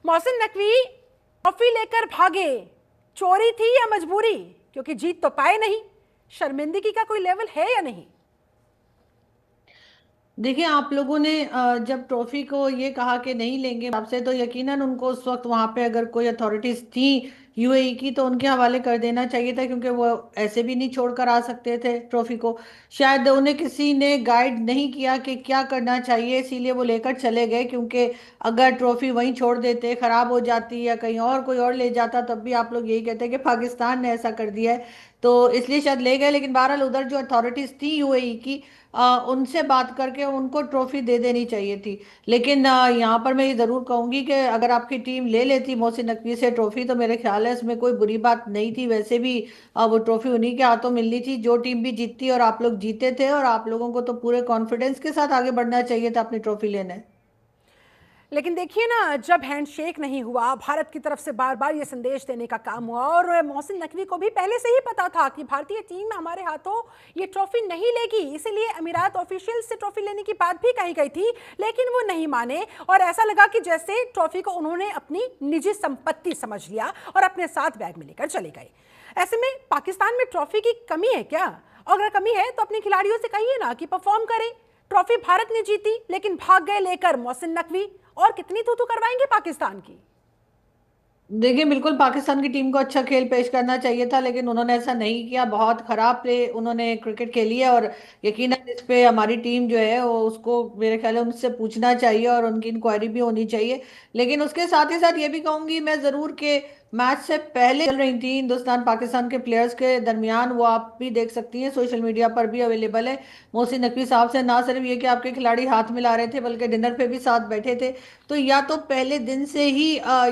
Mohsin Naqvi trophy लेकर भागे, चोरी थी या मजबूरी? क्योंकि जीत तो पाए नहीं, शर्मिंदगी का कोई लेवल है या नहीं? देखिए, आप लोगों ने जब ट्रॉफी को ये कहा कि नहीं लेंगे आपसे, तो यकीनन उनको उस वक्त वहां पे अगर कोई अथॉरिटीज थी यूएई की तो उनके हवाले कर देना चाहिए था, क्योंकि वो ऐसे भी नहीं छोड़कर आ सकते थे ट्रॉफी को। शायद उन्हें किसी ने गाइड नहीं किया कि क्या करना चाहिए, इसीलिए वो लेकर चले गए। क्योंकि अगर ट्रॉफी वहीं छोड़ देते, खराब हो जाती या कहीं और कोई और ले जाता, तब भी आप लोग यही कहते कि पाकिस्तान ने ऐसा कर दिया है। तो इसलिए शायद ले गए। लेकिन बहरहाल उधर जो अथॉरिटीज थी यूएई की, उनसे बात करके उनको ट्रॉफी दे देनी चाहिए थी। लेकिन यहाँ पर मैं ये जरूर कहूंगी कि अगर आपकी टीम ले लेती मोहसिन नकवी से ट्रॉफी, तो मेरे ख्याल है इसमें कोई बुरी बात नहीं थी। वैसे भी वो ट्रॉफी उन्हीं के हाथों मिलनी थी। जो टीम भी जीतती और आप लोग जीते थे, और आप लोगों को तो पूरे कॉन्फिडेंस के साथ आगे बढ़ना चाहिए था अपनी ट्रॉफी लेने। लेकिन देखिए ना, जब हैंडशेक नहीं हुआ, भारत की तरफ से बार बार ये संदेश देने का काम हुआ, और मोहसिन नकवी को भी पहले से ही पता था कि भारतीय टीम हमारे हाथों ये ट्रॉफी नहीं लेगी, इसीलिए अमीरात ऑफिशियल से ट्रॉफी लेने की बात भी कही गई थी, लेकिन वो नहीं माने। और ऐसा लगा कि जैसे ट्रॉफी को उन्होंने अपनी निजी संपत्ति समझ लिया और अपने साथ बैग में लेकर चले गए। ऐसे में पाकिस्तान में ट्रॉफी की कमी है क्या? और अगर कमी है तो अपने खिलाड़ियों से कहिए ना कि परफॉर्म करें। ट्रॉफी भारत ने जीती, लेकिन भाग गए लेकर मोहसिन नकवी। और कितनी तू करवाएंगे पाकिस्तान की? देखिए, बिल्कुल पाकिस्तान की टीम को अच्छा खेल पेश करना चाहिए था, लेकिन उन्होंने ऐसा नहीं किया। बहुत खराब प्ले उन्होंने क्रिकेट खेली है। और यकीनन इस पे हमारी टीम जो है वो, उसको मेरे ख्याल है उनसे पूछना चाहिए और उनकी इंक्वायरी भी होनी चाहिए। लेकिन उसके साथ ही साथ ये भी कहूंगी मैं जरूर कि मैच से पहले चल रही थी हिंदुस्तान पाकिस्तान के प्लेयर्स के दरमियान, वो आप भी देख सकती हैं, सोशल मीडिया पर भी अवेलेबल है। मोहसिन नकवी साहब से ना सिर्फ ये कि आपके खिलाड़ी हाथ मिला रहे थे, बल्कि डिनर पे भी साथ बैठे थे। तो या तो पहले दिन से ही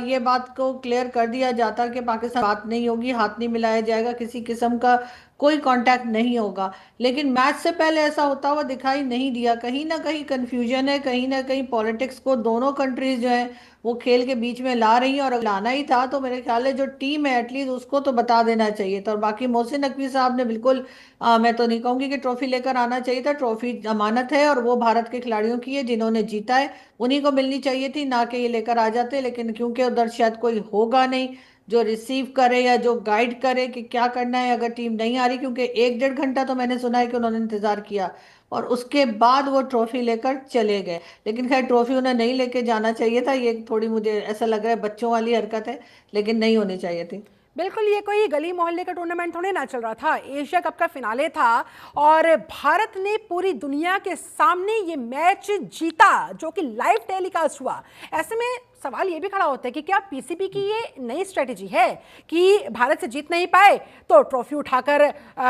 ये बात को क्लियर कर दिया जाता कि पाकिस्तान बात नहीं होगी, हाथ नहीं मिलाया जाएगा, किसी किस्म का कोई कांटेक्ट नहीं होगा। लेकिन मैच से पहले ऐसा होता हुआ दिखाई नहीं दिया। कहीं ना कहीं कंफ्यूजन है, कहीं ना कहीं पॉलिटिक्स को दोनों कंट्रीज जो है वो खेल के बीच में ला रही हैं। और अगर लाना ही था तो मेरे ख्याल है जो टीम है एटलीस्ट उसको तो बता देना चाहिए था। और बाकी मोहसिन नकवी साहब ने बिल्कुल, मैं तो नहीं कहूंगी कि ट्रॉफी लेकर आना चाहिए था। ट्रॉफी अमानत है और वो भारत के खिलाड़ियों की है जिन्होंने जीता है, उन्हीं को मिलनी चाहिए थी, ना कि ये लेकर आ जाते। लेकिन क्योंकि उधर शायद कोई होगा नहीं जो रिसीव करे या जो गाइड करे कि क्या करना है अगर टीम नहीं आ रही, क्योंकि 1 डेढ़ घंटा तो मैंने सुना है कि उन्होंने इंतजार किया और उसके बाद वो ट्रॉफी लेकर चले गए। लेकिन खैर, ट्रॉफी उन्हें नहीं लेके जाना चाहिए था। ये थोड़ी मुझे ऐसा लग रहा है बच्चों वाली हरकत है, लेकिन नहीं होनी चाहिए थी। बिल्कुल, ये कोई गली मोहल्ले का टूर्नामेंट थोड़े ना चल रहा था, एशिया कप का फिनाले था। और भारत ने पूरी दुनिया के सामने ये मैच जीता, जो कि लाइव टेलीकास्ट हुआ। ऐसे में सवाल ये भी खड़ा होता है कि क्या पीसीबी की ये नई स्ट्रेटेजी है कि भारत से जीत नहीं पाए तो ट्रॉफी उठाकर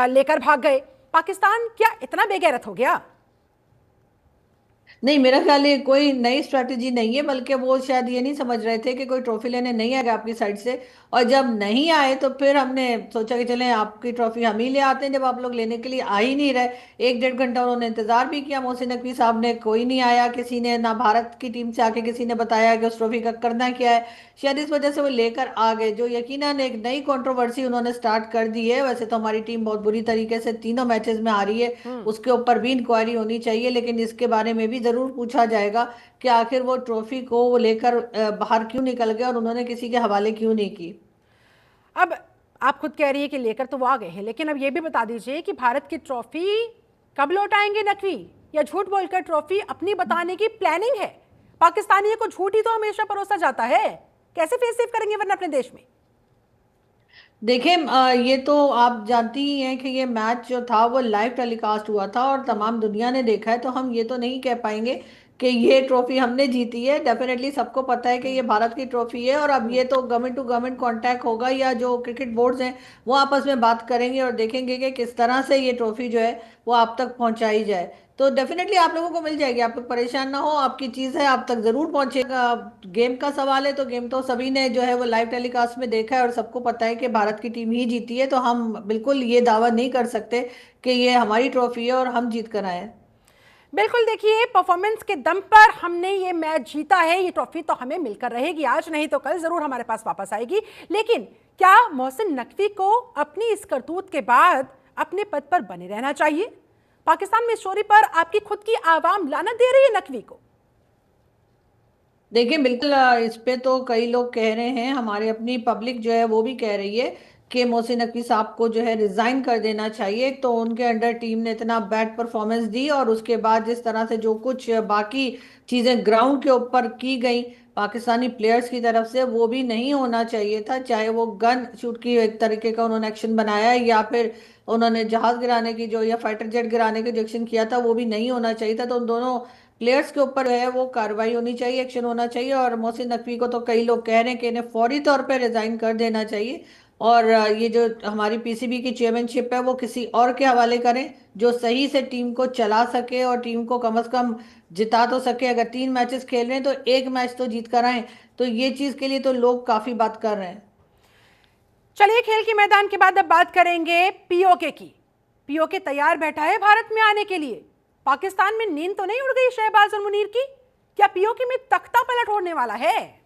लेकर भाग गए? पाकिस्तान क्या इतना बेगैरत हो गया? नहीं, मेरा ख्याल ये कोई नई स्ट्रेटेजी नहीं है, बल्कि वो शायद ये नहीं समझ रहे थे कि कोई ट्रॉफी लेने नहीं आएगा आपकी साइड से। और जब नहीं आए तो फिर हमने सोचा कि चलें आपकी ट्रॉफी हम ही ले आते हैं, जब आप लोग लेने के लिए आ ही नहीं रहे। 1 डेढ़ घंटा उन्होंने इंतजार भी किया, मोहसिन नकवी साहब ने, कोई नहीं आया। किसी ने ना भारत की टीम से आके किसी ने बताया कि उस ट्रॉफी का करना क्या है। शायद इस वजह से वो लेकर आ गए, जो यकीनन एक नई कंट्रोवर्सी उन्होंने स्टार्ट कर दी है। वैसे तो हमारी टीम बहुत बुरी तरीके से तीनों मैचेस में आ रही है, उसके ऊपर भी इंक्वायरी होनी चाहिए। लेकिन इसके बारे में भी जरूर पूछा जाएगा कि आखिर वो ट्रॉफी को वो लेकर बाहर क्यों निकल गए और उन्होंने किसी के हवाले क्यों नहीं की। अब आप खुद कह रही है कि लेकर तो वो आ गए हैं, लेकिन अब ये भी बता दीजिए कि भारत की ट्रॉफी कब लौटाएंगे नकवी? या झूठ बोलकर ट्रॉफी अपनी बताने की प्लानिंग है? पाकिस्तानियों को झूठ ही तो हमेशा परोसा जाता है, कैसे फेस सेव करेंगे वरना अपने देश में? देखिए, ये तो आप जानती ही हैं कि ये मैच जो था वो लाइव टेलीकास्ट हुआ था और तमाम दुनिया ने देखा है। तो हम ये तो नहीं कह पाएंगे कि ये ट्रॉफी हमने जीती है। डेफिनेटली सबको पता है कि ये भारत की ट्रॉफी है। और अब ये तो गवर्नमेंट टू गवर्नमेंट कांटेक्ट होगा, या जो क्रिकेट बोर्ड्स हैं वो आपस में बात करेंगे और देखेंगे कि किस तरह से ये ट्रॉफी जो है वो आप तक पहुंचाई जाए। तो डेफिनेटली आप लोगों को मिल जाएगी, आप लोग परेशान ना हो, आपकी चीज़ है आप तक जरूर पहुंचेगा। गेम का सवाल है तो गेम तो सभी ने जो है वो लाइव टेलीकास्ट में देखा है और सबको पता है कि भारत की टीम ही जीती है। तो हम बिल्कुल ये दावा नहीं कर सकते कि ये हमारी ट्रॉफी है और हम जीत कर आए हैं। बिल्कुल, देखिए, परफॉर्मेंस के दम पर हमने ये मैच जीता है, ये ट्रॉफी तो हमें मिलकर रहेगी, आज नहीं तो कल जरूर हमारे पास वापस आएगी। लेकिन क्या मोहसिन नकवी को अपनी इस करतूत के बाद अपने पद पर बने रहना चाहिए? पाकिस्तान में इस स्टोरी पर आपकी खुद की आवाम लानत दे रही है नकवी को। देखिए बिल्कुल, इस पे तो कई लोग कह रहे हैं, हमारी अपनी पब्लिक जो है वो भी कह रही है कि मोहसिन नकवी साहब को जो है रिजाइन कर देना चाहिए। एक तो उनके अंडर टीम ने इतना बैड परफॉर्मेंस दी, और उसके बाद जिस तरह से जो कुछ बाकी चीजें ग्राउंड के ऊपर की गई पाकिस्तानी प्लेयर्स की तरफ से, वो भी नहीं होना चाहिए था। चाहे वो गन शूट की एक तरीके का उन्होंने एक्शन बनाया, या फिर उन्होंने जहाज गिराने की जो, या फाइटर जेट गिराने की जो एक्शन किया था, वो भी नहीं होना चाहिए था। तो उन दोनों प्लेयर्स के ऊपर जो है वो कार्रवाई होनी चाहिए, एक्शन होना चाहिए। और मोहसिन नकवी को तो कई लोग कह रहे हैं कि इन्हें फौरी तौर पे रिजाइन कर देना चाहिए, और ये जो हमारी पीसीबी की चेयरमैनशिप है वो किसी और के हवाले करें, जो सही से टीम को चला सके और टीम को कम से कम जिता तो सके। अगर 3 मैचेस खेल रहे हैं तो एक मैच तो जीत कर आए। तो ये चीज के लिए तो लोग काफी बात कर रहे हैं। चलिए खेल के मैदान के बाद अब बात करेंगे पीओके की। पीओके तैयार बैठा है भारत में आने के लिए। पाकिस्तान में नींद तो नहीं उड़ गई शहबाज और मुनीर की? क्या पीओके में तख्ता पलट होने वाला है?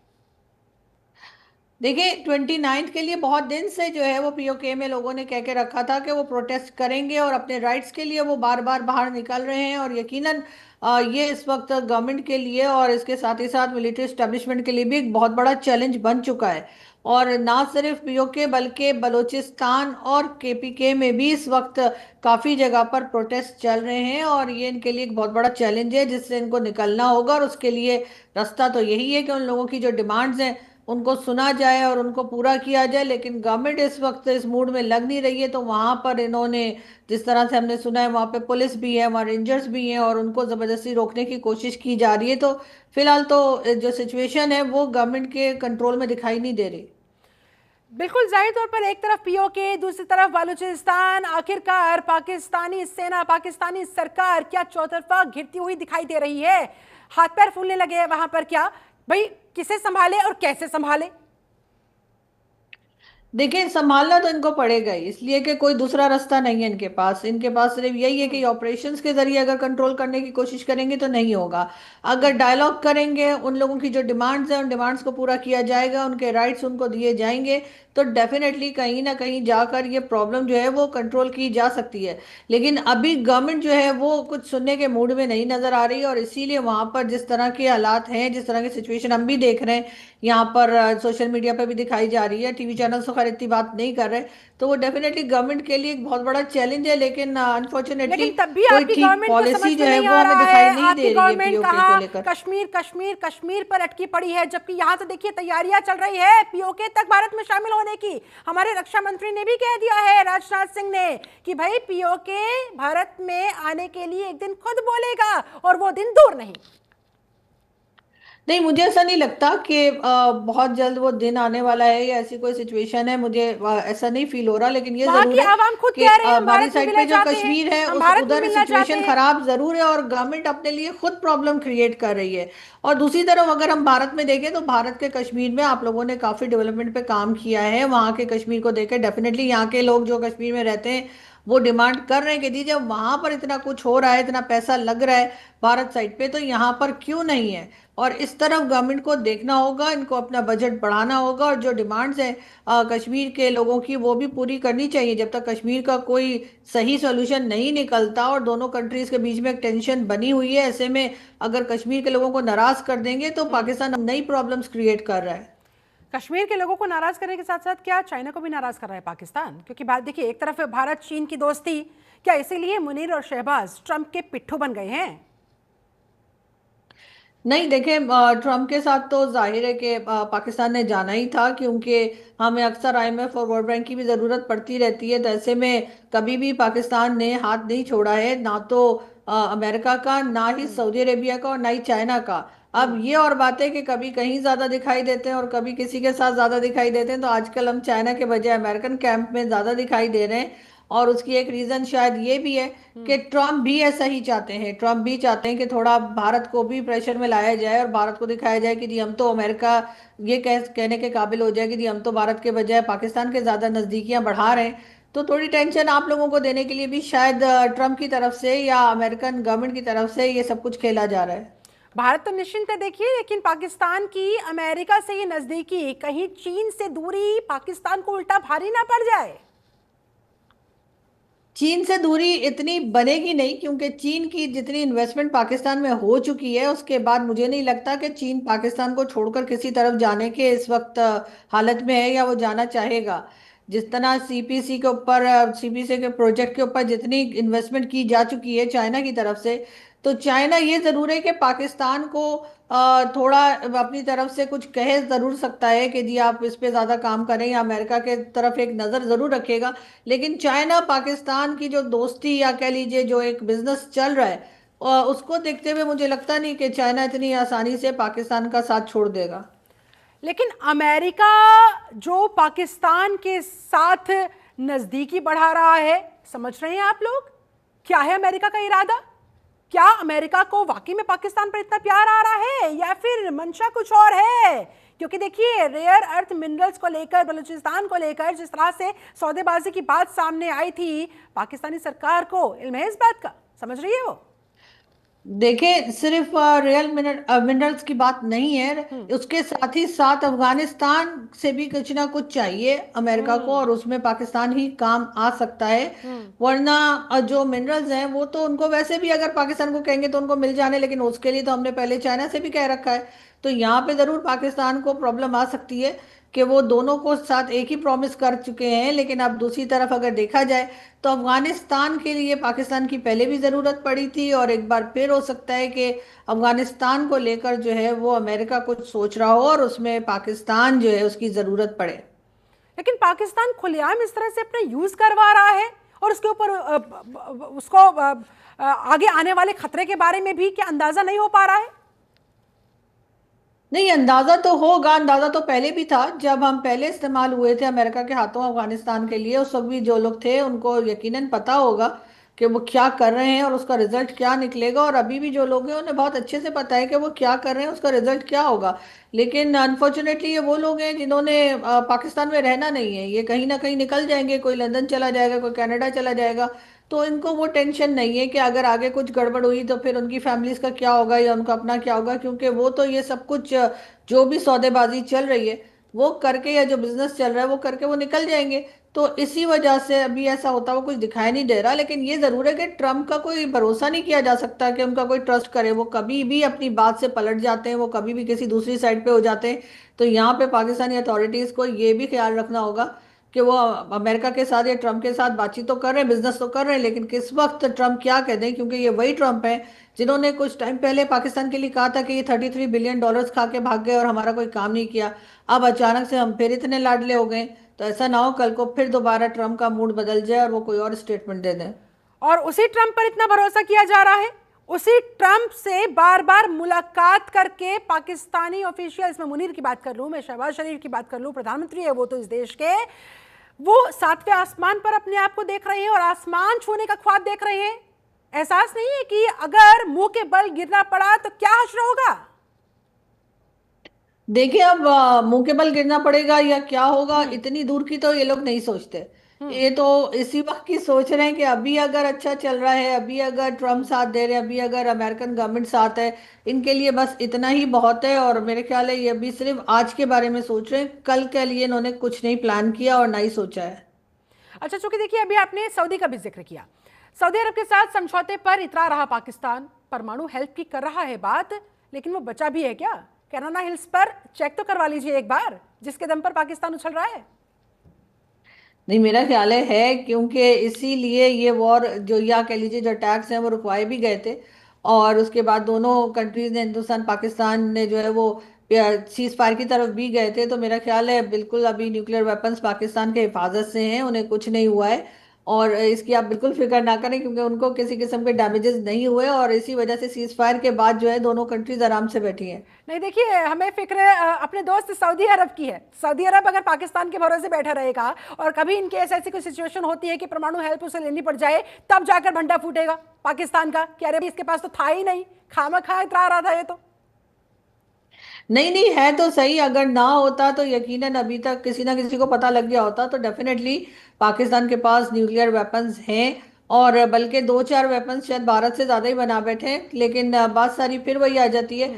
देखिए 29 के लिए बहुत दिन से जो है वो पीओके में लोगों ने कह के रखा था कि वो प्रोटेस्ट करेंगे, और अपने राइट्स के लिए वो बार बार बाहर निकल रहे हैं। और यकीनन ये इस वक्त गवर्नमेंट के लिए और इसके साथ ही साथ मिलिट्री एस्टेब्लिशमेंट के लिए भी एक बहुत बड़ा चैलेंज बन चुका है। और ना सिर्फ पीओके बल्कि बलूचिस्तान और केपीके में भी इस वक्त काफी जगह पर प्रोटेस्ट चल रहे हैं, और ये इनके लिए एक बहुत बड़ा चैलेंज है जिससे इनको निकलना होगा। और उसके लिए रास्ता तो यही है कि उन लोगों की जो डिमांड्स हैं उनको सुना जाए और उनको पूरा किया जाए। लेकिन गवर्नमेंट इस वक्त इस मूड में लग नहीं रही है। तो वहां पर इन्होंने, जिस तरह से हमने सुना है, वहां पे पुलिस भी है, वहां रेंजर्स भी हैं, और उनको जबरदस्ती रोकने की कोशिश की जा रही है। तो फिलहाल तो जो सिचुएशन है वो गवर्नमेंट के कंट्रोल में दिखाई नहीं दे रही। बिल्कुल जाहिर तौर पर एक तरफ पीओके, दूसरी तरफ बलूचिस्तान। आखिरकार पाकिस्तानी सेना, पाकिस्तानी सरकार क्या चौतरफा घिरती हुई दिखाई दे रही है? हाथ पैर फूलने लगे हैं वहां पर। क्या भाई, किसे संभाले और कैसे संभाले? देखिए संभालना तो इनको पड़ेगा ही, इसलिए कि कोई दूसरा रास्ता नहीं है इनके पास। इनके पास सिर्फ यही है कि ऑपरेशंस के जरिए अगर कंट्रोल करने की कोशिश करेंगे तो नहीं होगा। अगर डायलॉग करेंगे, उन लोगों की जो डिमांड्स हैं उन डिमांड्स को पूरा किया जाएगा, उनके राइट्स उनको दिए जाएंगे, तो डेफिनेटली कहीं ना कहीं जाकर ये प्रॉब्लम जो है वो कंट्रोल की जा सकती है। लेकिन अभी गवर्नमेंट जो है वो कुछ सुनने के मूड में नहीं नजर आ रही, और इसीलिए वहां पर जिस तरह के हालात हैं, जिस तरह की सिचुएशन हम भी देख रहे हैं, यहाँ पर सोशल मीडिया पे भी दिखाई जा रही है, टीवी चैनल तो खैर इतनी बात नहीं कर रहे, तो वो डेफिनेटली गवर्नमेंट के लिए एक बहुत बड़ा चैलेंज है। लेकिन लेकिन अनफॉर्चुनेटली तब भी कोई आपकी ठीक गवर्नमेंट को समझ पॉलिसी जो में है नहीं वो आ हमें रहा दिखाई है। नहीं आपकी दे रही है गवर्नमेंट पीओके को कहाँ लेकर। कश्मीर कश्मीर कश्मीर पर अटकी पड़ी है, जबकि यहाँ तो देखिए तैयारियां चल रही है पीओके तक भारत में शामिल होने की। हमारे रक्षा मंत्री ने भी कह दिया है, राजनाथ सिंह ने, कि भाई पीओके भारत में आने के लिए एक दिन खुद बोलेगा, और वो दिन दूर नहीं। नहीं, मुझे ऐसा नहीं लगता कि बहुत जल्द वो दिन आने वाला है या ऐसी कोई सिचुएशन है। मुझे ऐसा नहीं फील हो रहा। लेकिन ये वहां की जरूर है आवाम खुद कि कह रहे हैं हम हमारी भारत में साइड मिलना पे जो चाहते हैं, कश्मीर है हम उस भारत में उधर मिलना चाहते सिचुएशन हैं। खराब जरूर है, और गवर्नमेंट अपने लिए खुद प्रॉब्लम क्रिएट कर रही है। और दूसरी तरफ अगर हम भारत में देखें तो भारत के कश्मीर में आप लोगों ने काफी डेवलपमेंट पे काम किया है। वहाँ के कश्मीर को देखे डेफिनेटली यहाँ के लोग जो कश्मीर में रहते हैं वो डिमांड कर रहे हैं कि दी जब वहां पर इतना कुछ हो रहा है, इतना पैसा लग रहा है भारत साइड पे, तो यहाँ पर क्यों नहीं है। और इस तरफ गवर्नमेंट को देखना होगा, इनको अपना बजट बढ़ाना होगा, और जो डिमांड्स हैं कश्मीर के लोगों की वो भी पूरी करनी चाहिए। जब तक कश्मीर का कोई सही सॉल्यूशन नहीं निकलता और दोनों कंट्रीज के बीच में एक टेंशन बनी हुई है, ऐसे में अगर कश्मीर के लोगों को नाराज कर देंगे तो पाकिस्तान अब नई प्रॉब्लम्स क्रिएट कर रहा है। कश्मीर के लोगों को नाराज करने के साथ साथ क्या चाइना को भी नाराज कर रहा है पाकिस्तान? क्योंकि बात देखिए, एक तरफ है भारत चीन की दोस्ती, क्या इसीलिए मुनीर और शहबाज ट्रंप के पिट्ठू बन गए हैं? नहीं देखें, ट्रम्प के साथ तो जाहिर है कि पाकिस्तान ने जाना ही था, क्योंकि हमें अक्सर आईएमएफ और वर्ल्ड बैंक की भी ज़रूरत पड़ती रहती है। तो ऐसे में कभी भी पाकिस्तान ने हाथ नहीं छोड़ा है, ना तो अमेरिका का, ना ही सऊदी अरेबिया का, और ना ही चाइना का। अब ये और बात है कि कभी कहीं ज़्यादा दिखाई देते हैं और कभी किसी के साथ ज़्यादा दिखाई देते हैं। तो आजकल हम चाइना के बजाय अमेरिकन कैंप में ज़्यादा दिखाई दे रहे हैं। और उसकी एक रीज़न शायद ये भी है कि ट्रम्प भी ऐसा ही चाहते हैं। ट्रम्प भी चाहते हैं कि थोड़ा भारत को भी प्रेशर में लाया जाए और भारत को दिखाया जाए कि जी हम तो अमेरिका, ये कहने के काबिल हो जाए कि जी हम तो भारत के बजाय पाकिस्तान के ज्यादा नजदीकियां बढ़ा रहे हैं। तो थोड़ी टेंशन आप लोगों को देने के लिए भी शायद ट्रम्प की तरफ से या अमेरिकन गवर्नमेंट की तरफ से ये सब कुछ खेला जा रहा है। भारत तो निश्चिंत है देखिए, लेकिन पाकिस्तान की अमेरिका से ये नजदीकी, कहीं चीन से दूरी पाकिस्तान को उल्टा भारी ना पड़ जाए। चीन से दूरी इतनी बनेगी नहीं, क्योंकि चीन की जितनी इन्वेस्टमेंट पाकिस्तान में हो चुकी है उसके बाद मुझे नहीं लगता कि चीन पाकिस्तान को छोड़कर किसी तरफ जाने के इस वक्त हालत में है या वो जाना चाहेगा। जिस तरह सीपीसी के ऊपर, सीपीसी के प्रोजेक्ट के ऊपर जितनी इन्वेस्टमेंट की जा चुकी है चाइना की तरफ से, तो चाइना ये जरूर है कि पाकिस्तान को थोड़ा अपनी तरफ से कुछ कहे जरूर सकता है कि जी आप इस पे ज्यादा काम करें, या अमेरिका के तरफ एक नजर जरूर रखेगा। लेकिन चाइना पाकिस्तान की जो दोस्ती या कह लीजिए जो एक बिजनेस चल रहा है, उसको देखते हुए मुझे लगता नहीं कि चाइना इतनी आसानी से पाकिस्तान का साथ छोड़ देगा। लेकिन अमेरिका जो पाकिस्तान के साथ नजदीकी बढ़ा रहा है, समझ रहे हैं आप लोग? क्या है अमेरिका का इरादा? क्या अमेरिका को वाकई में पाकिस्तान पर इतना प्यार आ रहा है या फिर मंशा कुछ और है? क्योंकि देखिए, रेयर अर्थ मिनरल्स को लेकर, बलूचिस्तान को लेकर जिस तरह से सौदेबाजी की बात सामने आई थी, पाकिस्तानी सरकार को इल्म है इस बात का, समझ रही है वो? देखिए, सिर्फ रियल मिनरल्स की बात नहीं है, उसके साथ ही साथ अफगानिस्तान से भी कुछ ना कुछ चाहिए अमेरिका को, हम्म। और उसमें पाकिस्तान ही काम आ सकता है। हम्म। वरना जो मिनरल्स हैं वो तो उनको वैसे भी अगर पाकिस्तान को कहेंगे तो उनको मिल जाने, लेकिन उसके लिए तो हमने पहले चाइना से भी कह रखा है। तो यहाँ पे जरूर पाकिस्तान को प्रॉब्लम आ सकती है कि वो दोनों को साथ एक ही प्रॉमिस कर चुके हैं, लेकिन अब दूसरी तरफ अगर देखा जाए तो अफगानिस्तान के लिए पाकिस्तान की पहले भी ज़रूरत पड़ी थी, और एक बार फिर हो सकता है कि अफगानिस्तान को लेकर जो है वो अमेरिका कुछ सोच रहा हो और उसमें पाकिस्तान जो है उसकी ज़रूरत पड़े। लेकिन पाकिस्तान खुलेआम इस तरह से अपना यूज करवा रहा है, और उसके ऊपर उसको आगे आने वाले खतरे के बारे में भी क्या अंदाजा नहीं हो पा रहा है? नहीं, अंदाजा तो होगा, अंदाजा तो पहले भी था जब हम पहले इस्तेमाल हुए थे अमेरिका के हाथों अफगानिस्तान के लिए। उस वक्त भी जो लोग थे उनको यकीनन पता होगा कि वो क्या कर रहे हैं और उसका रिजल्ट क्या निकलेगा, और अभी भी जो लोग हैं उन्हें बहुत अच्छे से पता है कि वो क्या कर रहे हैं, उसका रिजल्ट क्या होगा। लेकिन अनफॉर्चुनेटली ये वो लोग हैं जिन्होंने पाकिस्तान में रहना नहीं है, ये कहीं ना कहीं निकल जाएंगे, कोई लंदन चला जाएगा, कोई कनाडा चला जाएगा। तो इनको वो टेंशन नहीं है कि अगर आगे कुछ गड़बड़ हुई तो फिर उनकी फैमिलीज का क्या होगा या उनका अपना क्या होगा, क्योंकि वो तो ये सब कुछ जो भी सौदेबाजी चल रही है वो करके, या जो बिजनेस चल रहा है वो करके वो निकल जाएंगे। तो इसी वजह से अभी ऐसा होता हुआ कुछ दिखाई नहीं दे रहा। लेकिन ये जरूर है कि ट्रम्प का कोई भरोसा नहीं किया जा सकता कि उनका कोई ट्रस्ट करे, वो कभी भी अपनी बात से पलट जाते हैं, वो कभी भी किसी दूसरी साइड पे हो जाते हैं। तो यहाँ पे पाकिस्तानी अथॉरिटीज को ये भी ख्याल रखना होगा कि वो अमेरिका के साथ या ट्रम्प के साथ बातचीत तो कर रहे हैं, बिजनेस तो कर रहे हैं, लेकिन किस वक्त ट्रम्प क्या कह दें, क्योंकि ये वही ट्रम्प है जिन्होंने कुछ टाइम पहले पाकिस्तान के लिए कहा था कि ये $33 बिलियन खा के भाग गए और हमारा कोई काम नहीं किया। अब अचानक से हम फिर इतने लाडले हो गए, तो ऐसा ना हो कल को फिर दोबारा ट्रम्प का मूड बदल जाए और वो कोई और स्टेटमेंट दे दें। और उसी ट्रंप पर इतना भरोसा किया जा रहा है, उसी ट्रंप से बार बार मुलाकात करके पाकिस्तानी ऑफिशियल्स, मैं मुनीर की बात कर लूं, मैं शहबाज शरीफ की बात कर लूं, प्रधानमंत्री है वो तो इस देश के, वो सातवें आसमान पर अपने आप को देख रहे हैं और आसमान छूने का ख्वाब देख रहे हैं। एहसास नहीं है कि अगर मुंह के बल गिरना पड़ा तो क्या हश्र होगा? देखिए, अब मुंह के बल गिरना पड़ेगा या क्या होगा, इतनी दूर की तो ये लोग नहीं सोचते। हम्म। ये तो इसी वक्त की सोच रहे हैं कि अभी अगर अच्छा चल रहा है, अभी अगर ट्रम्प साथ दे रहे हैं, अभी अगर अमेरिकन गवर्नमेंट साथ है, इनके लिए बस इतना ही बहुत है। और मेरे ख्याल है ये अभी सिर्फ आज के बारे में सोच रहे हैं, कल के लिए इन्होंने कुछ नहीं प्लान किया और ना ही सोचा है। अच्छा, चूंकि देखिए अभी आपने सऊदी का भी जिक्र किया, सऊदी अरब के साथ समझौते पर इतरा रहा पाकिस्तान, परमाणु हेल्प की कर रहा है बात, लेकिन वो बचा भी है क्या? कैनाना हिल्स पर चेक तो करवा लीजिए एक बार, जिसके दम पर पाकिस्तान उछल रहा है। नहीं, मेरा ख्याल है क्योंकि इसीलिए ये वॉर जो, या कह लीजिए जो अटैक्स हैं वो रुकवाए भी गए थे, और उसके बाद दोनों कंट्रीज ने, हिंदुस्तान पाकिस्तान ने जो है वो सीज फायर की तरफ भी गए थे। तो मेरा ख्याल है बिल्कुल अभी न्यूक्लियर वेपन्स पाकिस्तान के हिफाजत से हैं, उन्हें कुछ नहीं हुआ है। और इसकी आप बिल्कुल फिक्र ना करें, क्योंकि उनको किसी किस्म के डैमेजेस नहीं हुए, और इसी वजह से सीज फायर के बाद जो है दोनों कंट्रीज आराम से बैठी हैं। नहीं देखिए, हमें फिक्र अपने दोस्त सऊदी अरब की है। सऊदी अरब अगर पाकिस्तान के भरोसे बैठा रहेगा और कभी इनके ऐसी कोई सिचुएशन होती है कि परमाणु हेल्प उसे लेनी पड़ जाए, तब जाकर भंडा फूटेगा पाकिस्तान का कि अरे इसके पास तो था ही नहीं, खामा खा इतरा रहा था ये तो। नहीं नहीं, है तो सही, अगर ना होता तो यकीनन अभी तक किसी ना किसी को पता लग गया होता। तो डेफिनेटली पाकिस्तान के पास न्यूक्लियर वेपन्स हैं, और बल्कि दो चार वेपन्स शायद भारत से ज़्यादा ही बना बैठे हैं। लेकिन बात सारी फिर वही आ जाती है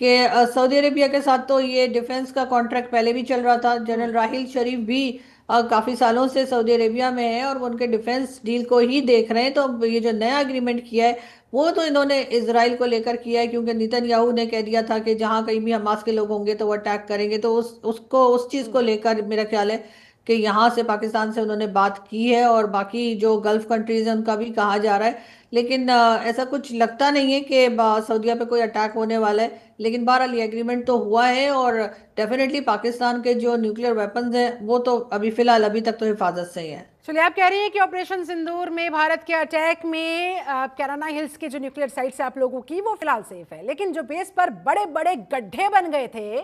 कि सऊदी अरेबिया के साथ तो ये डिफेंस का कॉन्ट्रैक्ट पहले भी चल रहा था। जनरल राहिल शरीफ भी काफी सालों से सऊदी अरेबिया में है और वो उनके डिफेंस डील को ही देख रहे हैं। तो अब ये जो नया एग्रीमेंट किया है वो तो इन्होंने इसराइल को लेकर किया है, क्योंकि नेतन्याहू ने कह दिया था कि जहां कहीं भी हमास के लोग होंगे तो वो अटैक करेंगे। तो उस चीज को लेकर मेरा ख्याल है कि यहाँ से पाकिस्तान से उन्होंने बात की है, और बाकी जो गल्फ कंट्रीज हैं उनका भी कहा जा रहा है। लेकिन ऐसा कुछ लगता नहीं है कि सऊदीया पे कोई अटैक होने वाला है। लेकिन बहरहाल ये एग्रीमेंट तो हुआ है, और डेफिनेटली पाकिस्तान के जो न्यूक्लियर वेपन्स हैं वो तो अभी फिलहाल अभी तक तो हिफाजत से ही है। चलिए, आप कह रही हैं कि ऑपरेशन सिंदूर में भारत के अटैक में कैराना हिल्स के जो न्यूक्लियर साइट्स है आप लोगों की, वो फिलहाल सेफ है, लेकिन जो बेस पर बड़े बड़े गड्ढे बन गए थे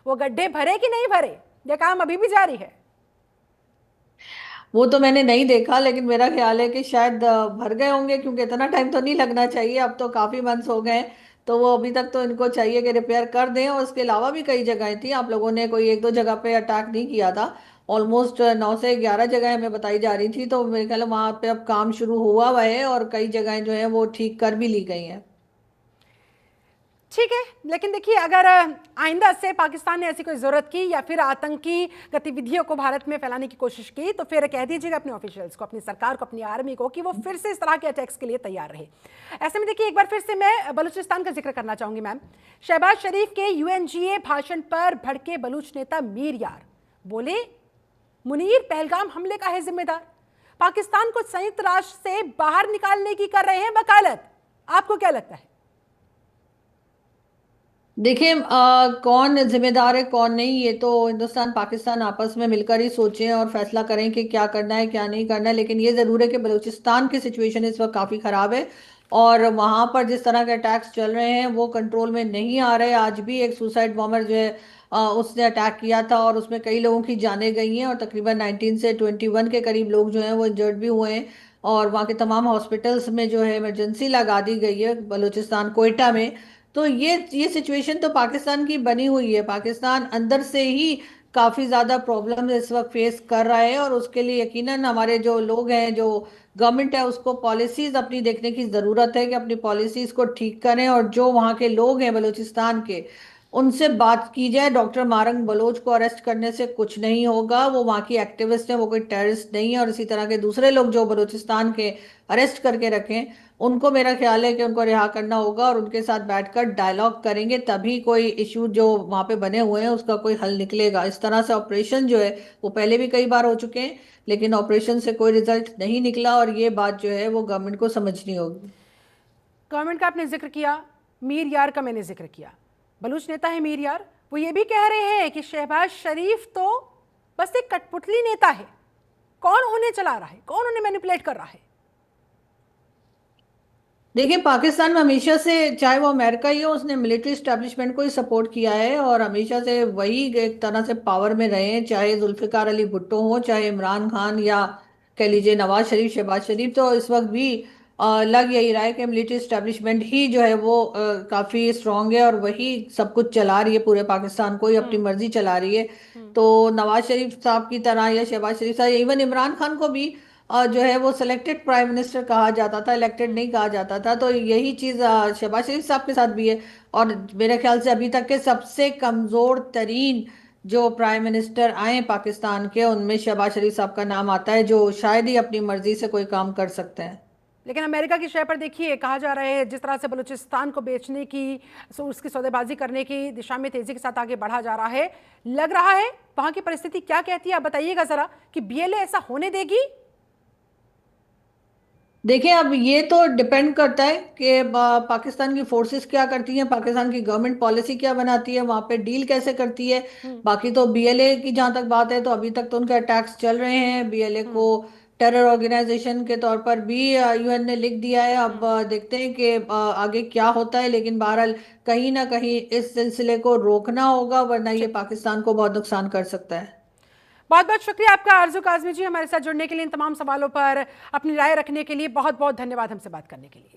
वो गड्ढे भरे कि नहीं भरे, ये काम अभी भी जारी है? वो तो मैंने नहीं देखा, लेकिन मेरा ख्याल है कि शायद भर गए होंगे, क्योंकि इतना टाइम तो नहीं लगना चाहिए। अब तो काफी मंथ्स हो गए हैं, तो वो अभी तक तो इनको चाहिए कि रिपेयर कर दें। और उसके अलावा भी कई जगहें थी, आप लोगों ने कोई एक दो जगह पे अटैक नहीं किया था। ऑलमोस्ट 9 से 11 जगह हमें बताई जा रही थी। तो मेरे ख्याल है वहां पे अब काम शुरू हुआ है, और कई जगहें जो है वो ठीक कर भी ली गई हैं। ठीक है, लेकिन देखिए, अगर आइंदा से पाकिस्तान ने ऐसी कोई जरूरत की या फिर आतंकी गतिविधियों को भारत में फैलाने की कोशिश की, तो फिर कह दीजिएगा अपने ऑफिशियल्स को, अपनी सरकार को, अपनी आर्मी को, कि वो फिर से इस तरह के अटैक्स के लिए तैयार रहे। ऐसे में देखिए, एक बार फिर से मैं बलूचिस्तान का जिक्र करना चाहूंगी। मैम, शहबाज शरीफ के यूएनजीए भाषण पर भड़के बलूच नेता मीर यार बोले मुनीर पहलगाम हमले का है जिम्मेदार, पाकिस्तान को संयुक्त राष्ट्र से बाहर निकालने की कर रहे हैं वकालत। आपको क्या लगता है? देखिए, कौन जिम्मेदार है कौन नहीं, ये तो हिंदुस्तान पाकिस्तान आपस में मिलकर ही सोचें और फैसला करें कि क्या करना है क्या नहीं करना है। लेकिन ये जरूर है कि बलूचिस्तान की सिचुएशन इस वक्त काफी खराब है, और वहां पर जिस तरह के अटैक्स चल रहे हैं वो कंट्रोल में नहीं आ रहे। आज भी एक सुसाइड बॉम्बर जो है उसने अटैक किया था, और उसमें कई लोगों की जानें गई हैं, और तकरीबन 19 से 21 के करीब लोग जो हैं वो इंजर्ड भी हुए हैं। और वहाँ के तमाम हॉस्पिटल्स में जो है इमरजेंसी लगा दी गई है बलूचिस्तान कोयटा में। तो ये सिचुएशन तो पाकिस्तान की बनी हुई है। पाकिस्तान अंदर से ही काफी ज्यादा प्रॉब्लम इस वक्त फेस कर रहा है, और उसके लिए यकीनन हमारे जो लोग हैं, जो गवर्नमेंट है, उसको पॉलिसीज अपनी देखने की जरूरत है कि अपनी पॉलिसीज को ठीक करें। और जो वहाँ के लोग हैं बलूचिस्तान के, उनसे बात की जाए। डॉक्टर मारंग बलोच को अरेस्ट करने से कुछ नहीं होगा, वो वहाँ की एक्टिविस्ट है, वो कोई टेररिस्ट नहीं है। और इसी तरह के दूसरे लोग जो बलूचिस्तान के अरेस्ट करके रखें, उनको मेरा ख्याल है कि उनको रिहा करना होगा, और उनके साथ बैठकर डायलॉग करेंगे, तभी कोई इशू जो वहाँ पे बने हुए हैं उसका कोई हल निकलेगा। इस तरह से ऑपरेशन जो है वो पहले भी कई बार हो चुके हैं, लेकिन ऑपरेशन से कोई रिजल्ट नहीं निकला, और ये बात जो है वो गवर्नमेंट को समझनी होगी। गवर्नमेंट का आपने जिक्र किया, मीर यार का मैंने जिक्र किया। बलूच नेता है मीर यार, वो ये भी कह रहे हैं कि शहबाज शरीफ तो बस एक कठपुतली नेता है। कौन उन्हें चला रहा है, कौन उन्हें मैनिपुलेट कर रहा है? देखिए, पाकिस्तान में हमेशा से, चाहे वो अमेरिका ही हो, उसने मिलिट्री स्टैब्लिशमेंट को ही सपोर्ट किया है, और हमेशा से वही एक तरह से पावर में रहे हैं। चाहे जुल्फिकार अली भुट्टो हो, चाहे इमरान खान, या कह लीजिए नवाज शरीफ, शहबाज शरीफ, तो इस वक्त भी लग यही रहा है कि मिलिट्री स्टैब्लिशमेंट ही जो है वो काफी स्ट्रांग है, और वही सब कुछ चला रही है, पूरे पाकिस्तान को ही अपनी मर्जी चला रही है। तो नवाज शरीफ साहब की तरह, या शहबाज शरीफ साहब, इवन इमरान खान को भी जो है वो सिलेक्टेड प्राइम मिनिस्टर कहा जाता था, इलेक्टेड नहीं कहा जाता था। तो यही चीज शहबाज शरीफ साहब के साथ भी है। और मेरे ख्याल से अभी तक के सबसे कमजोर तरीन जो प्राइम मिनिस्टर आए पाकिस्तान के, उनमें शहबाज शरीफ साहब का नाम आता है, जो शायद ही अपनी मर्जी से कोई काम कर सकते हैं। लेकिन अमेरिका की शय पर देखिए, कहा जा रहा है जिस तरह से बलूचिस्तान को बेचने की, उसकी सौदेबाजी करने की दिशा में तेजी के साथ आगे बढ़ा जा रहा है। लग रहा है वहां की परिस्थिति क्या कहती है, आप बताइएगा जरा, कि बीएलए ऐसा होने देगी? देखिए, अब ये तो डिपेंड करता है कि पाकिस्तान की फोर्सेस क्या करती हैं, पाकिस्तान की गवर्नमेंट पॉलिसी क्या बनाती है, वहां पे डील कैसे करती है। हम्म। बाकी तो बीएलए की जहां तक बात है, तो अभी तक तो उनके अटैक्स चल रहे हैं। बीएलए को हम्म। टेरर ऑर्गेनाइजेशन के तौर पर भी यूएन ने लिख दिया है। अब देखते हैं कि आगे क्या होता है। लेकिन बहरहाल कहीं ना कहीं इस सिलसिले को रोकना होगा, वरना ये ठीक। पाकिस्तान को बहुत नुकसान कर सकता है। बहुत बहुत शुक्रिया आपका आरजू काजमी जी, हमारे साथ जुड़ने के लिए, इन तमाम सवालों पर अपनी राय रखने के लिए बहुत बहुत धन्यवाद हमसे बात करने के लिए।